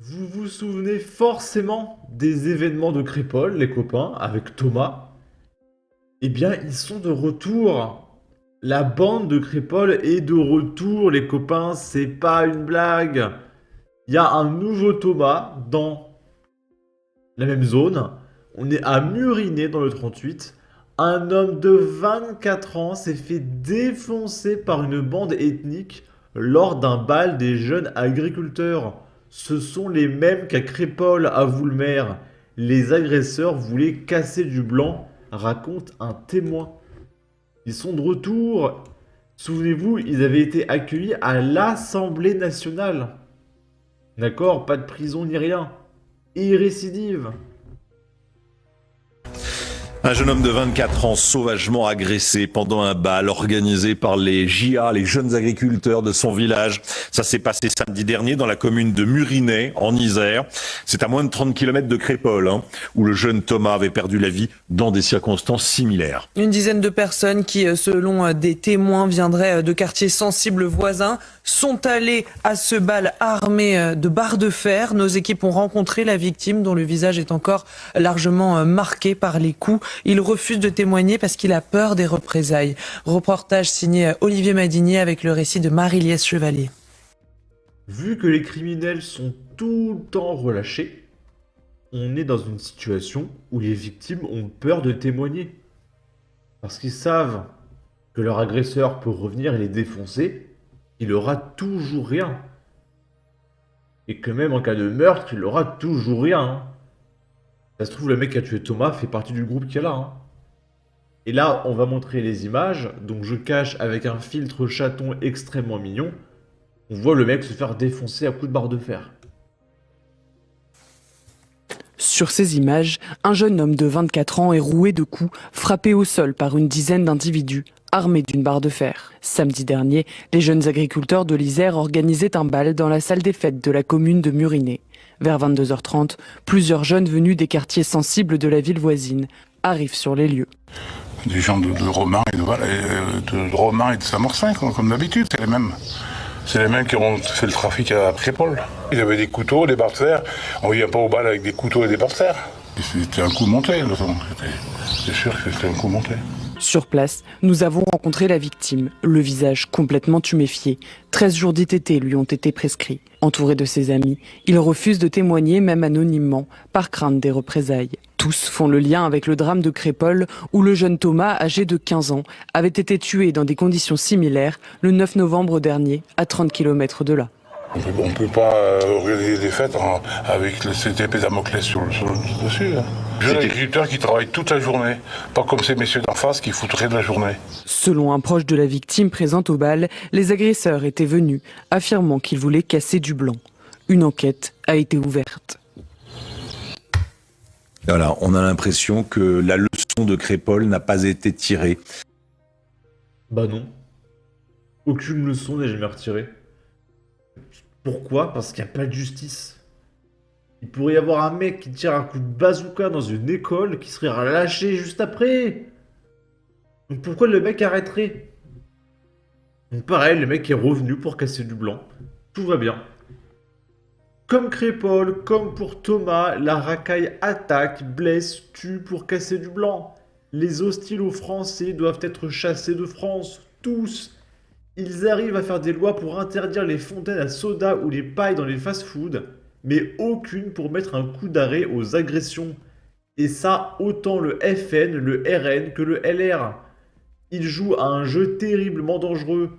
Vous vous souvenez forcément des événements de Crépol, les copains, avec Thomas? Eh bien, ils sont de retour. La bande de Crépol est de retour, les copains, c'est pas une blague. Il y a un nouveau Thomas dans la même zone. On est à Murinet dans le 38. Un homme de 24 ans s'est fait défoncer par une bande ethnique lors d'un bal des jeunes agriculteurs. Ce sont les mêmes qu'à Crépol, avoue le maire. Les agresseurs voulaient casser du blanc, raconte un témoin. Ils sont de retour. Souvenez-vous, ils avaient été accueillis à l'Assemblée nationale. D'accord, pas de prison ni rien. Et récidive. Un jeune homme de 24 ans sauvagement agressé pendant un bal organisé par les JA, les jeunes agriculteurs de son village. Ça s'est passé samedi dernier dans la commune de Murinet, en Isère. C'est à moins de 30 km de Crépol, où le jeune Thomas avait perdu la vie dans des circonstances similaires. Une dizaine de personnes qui, selon des témoins, viendraient de quartiers sensibles voisins, sont allées à ce bal armées de barres de fer. Nos équipes ont rencontré la victime dont le visage est encore largement marqué par les coups. Il refuse de témoigner parce qu'il a peur des représailles. Reportage signé Olivier Madinier avec le récit de Marie-Liesse Chevalier. Vu que les criminels sont tout le temps relâchés, on est dans une situation où les victimes ont peur de témoigner. Parce qu'ils savent que leur agresseur peut revenir et les défoncer, il aura toujours rien. Et que même en cas de meurtre, il aura toujours rien. Ça se trouve, le mec qui a tué Thomas fait partie du groupe qui est là. Et là, on va montrer les images, donc je cache avec un filtre chaton extrêmement mignon. On voit le mec se faire défoncer à coups de barre de fer. Sur ces images, un jeune homme de 24 ans est roué de coups, frappé au sol par une dizaine d'individus, armés d'une barre de fer. Samedi dernier, les jeunes agriculteurs de l'Isère organisaient un bal dans la salle des fêtes de la commune de Murinet. Vers 22h30, plusieurs jeunes venus des quartiers sensibles de la ville voisine arrivent sur les lieux. Des gens de Romain et de Romain et de Saint-Marsin, comme d'habitude, c'est les mêmes. C'est les mêmes qui ont fait le trafic à Crépol. Ils avaient des couteaux, des barres de fer. On vient pas au bal avec des couteaux et des barres de fer. C'était un coup monté, c'est sûr que c'était un coup monté. Sur place, nous avons rencontré la victime, le visage complètement tuméfié. 13 jours d'ITT lui ont été prescrits. Entouré de ses amis, il refuse de témoigner même anonymement, par crainte des représailles. Tous font le lien avec le drame de Crépol, où le jeune Thomas, âgé de 15 ans, avait été tué dans des conditions similaires le 9 novembre dernier, à 30 km de là. On ne peut pas organiser des fêtes avec cette épée Damoclès dessus. Jeunes agriculteurs qui travaillent toute la journée, pas comme ces messieurs d'en face qui foutent rien de la journée. Selon un proche de la victime présente au bal, les agresseurs étaient venus, affirmant qu'ils voulaient casser du blanc. Une enquête a été ouverte. Voilà, on a l'impression que la leçon de Crépol n'a pas été tirée. Bah non. Aucune leçon n'est jamais retirée. Pourquoi? Parce qu'il n'y a pas de justice. Il pourrait y avoir un mec qui tire un coup de bazooka dans une école qui serait relâché juste après. Donc pourquoi le mec arrêterait? Donc pareil, le mec est revenu pour casser du blanc. Tout va bien. Comme Crépol, comme pour Thomas, la racaille attaque, blesse, tue pour casser du blanc. Les hostiles aux Français doivent être chassés de France, tous. Ils arrivent à faire des lois pour interdire les fontaines à soda ou les pailles dans les fast-foods, mais aucune pour mettre un coup d'arrêt aux agressions. Et ça, autant le FN, le RN que le LR. Ils jouent à un jeu terriblement dangereux.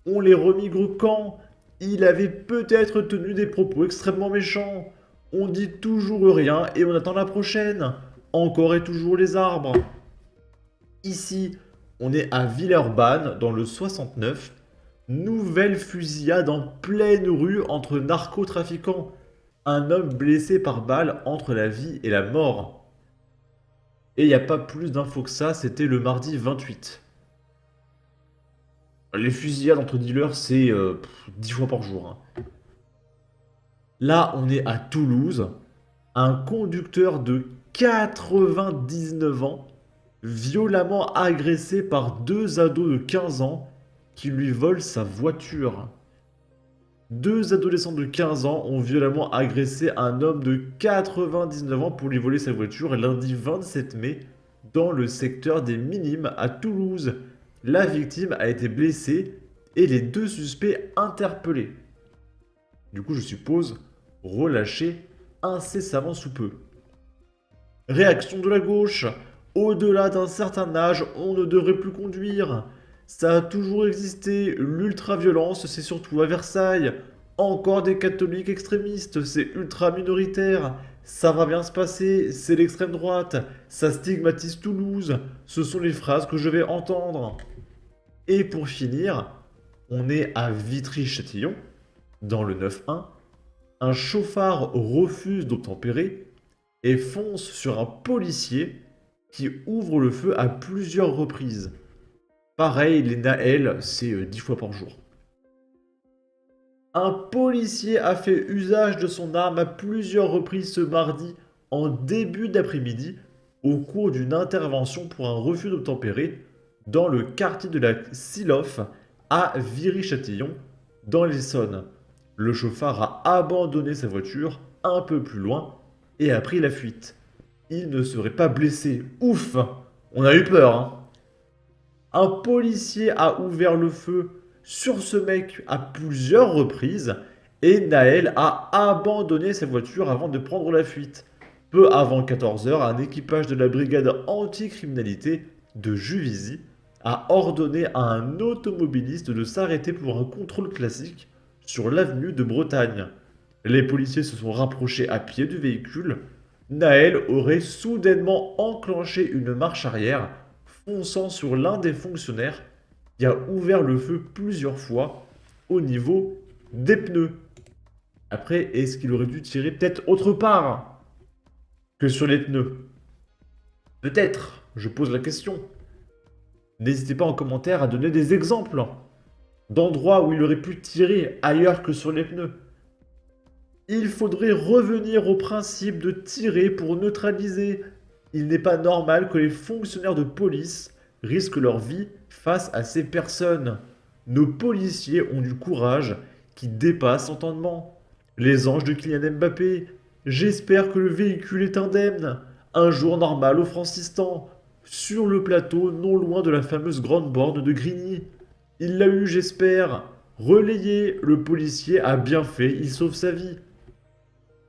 On les remigre quand? Il avait peut-être tenu des propos extrêmement méchants. On dit toujours rien et on attend la prochaine. Encore et toujours les arbres. Ici, on est à Villeurbanne, dans le 69. Nouvelle fusillade en pleine rue entre narcotrafiquants. Un homme blessé par balle entre la vie et la mort. Et il n'y a pas plus d'infos que ça, c'était le mardi 28. Les fusillades entre dealers, c'est 10 fois par jour. Là, on est à Toulouse. Un conducteur de 99 ans, violemment agressé par deux ados de 15 ans qui lui volent sa voiture. 2 adolescents de 15 ans ont violemment agressé un homme de 99 ans pour lui voler sa voiture lundi 27 mai dans le secteur des Minimes à Toulouse. La victime a été blessée et les 2 suspects interpellés. Du coup, je suppose, relâchés incessamment sous peu. Réaction de la gauche. Au-delà d'un certain âge, on ne devrait plus conduire. Ça a toujours existé, l'ultra-violence, c'est surtout à Versailles. Encore des catholiques extrémistes, c'est ultra minoritaire. Ça va bien se passer, c'est l'extrême droite. Ça stigmatise Toulouse. Ce sont les phrases que je vais entendre. Et pour finir, on est à Vitry-Châtillon, dans le 9-1. Un chauffard refuse d'obtempérer et fonce sur un policier qui ouvre le feu à plusieurs reprises. Pareil, les Naël, c'est 10 fois par jour. Un policier a fait usage de son arme à plusieurs reprises ce mardi en début d'après-midi au cours d'une intervention pour un refus d'obtempérer dans le quartier de la Siloff à Viry-Châtillon, dans l'Essonne. Le chauffard a abandonné sa voiture un peu plus loin et a pris la fuite. Il ne serait pas blessé. Ouf! On a eu peur, hein. Un policier a ouvert le feu sur ce mec à plusieurs reprises et Naël a abandonné sa voiture avant de prendre la fuite. Peu avant 14 h, un équipage de la brigade anticriminalité de Juvisy a ordonné à un automobiliste de s'arrêter pour un contrôle classique sur l'avenue de Bretagne. Les policiers se sont rapprochés à pied du véhicule. Naël aurait soudainement enclenché une marche arrière, fonçant sur l'un des fonctionnaires qui a ouvert le feu plusieurs fois au niveau des pneus. Après, est-ce qu'il aurait dû tirer peut-être autre part que sur les pneus? Peut-être, je pose la question. N'hésitez pas en commentaire à donner des exemples d'endroits où il aurait pu tirer ailleurs que sur les pneus. Il faudrait revenir au principe de tirer pour neutraliser. Il n'est pas normal que les fonctionnaires de police risquent leur vie face à ces personnes. Nos policiers ont du courage qui dépasse l'entendement. Les anges de Kylian Mbappé. J'espère que le véhicule est indemne. Un jour normal au Francistan. Sur le plateau, non loin de la fameuse grande borne de Grigny. Il l'a eu, j'espère. Relayé, le policier a bien fait, il sauve sa vie.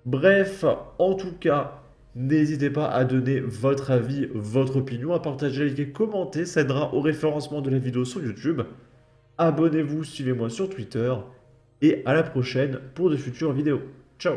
Bref, en tout cas, n'hésitez pas à donner votre avis, votre opinion, à partager, liker, commenter, ça aidera au référencement de la vidéo sur YouTube. Abonnez-vous, suivez-moi sur Twitter, et à la prochaine pour de futures vidéos. Ciao!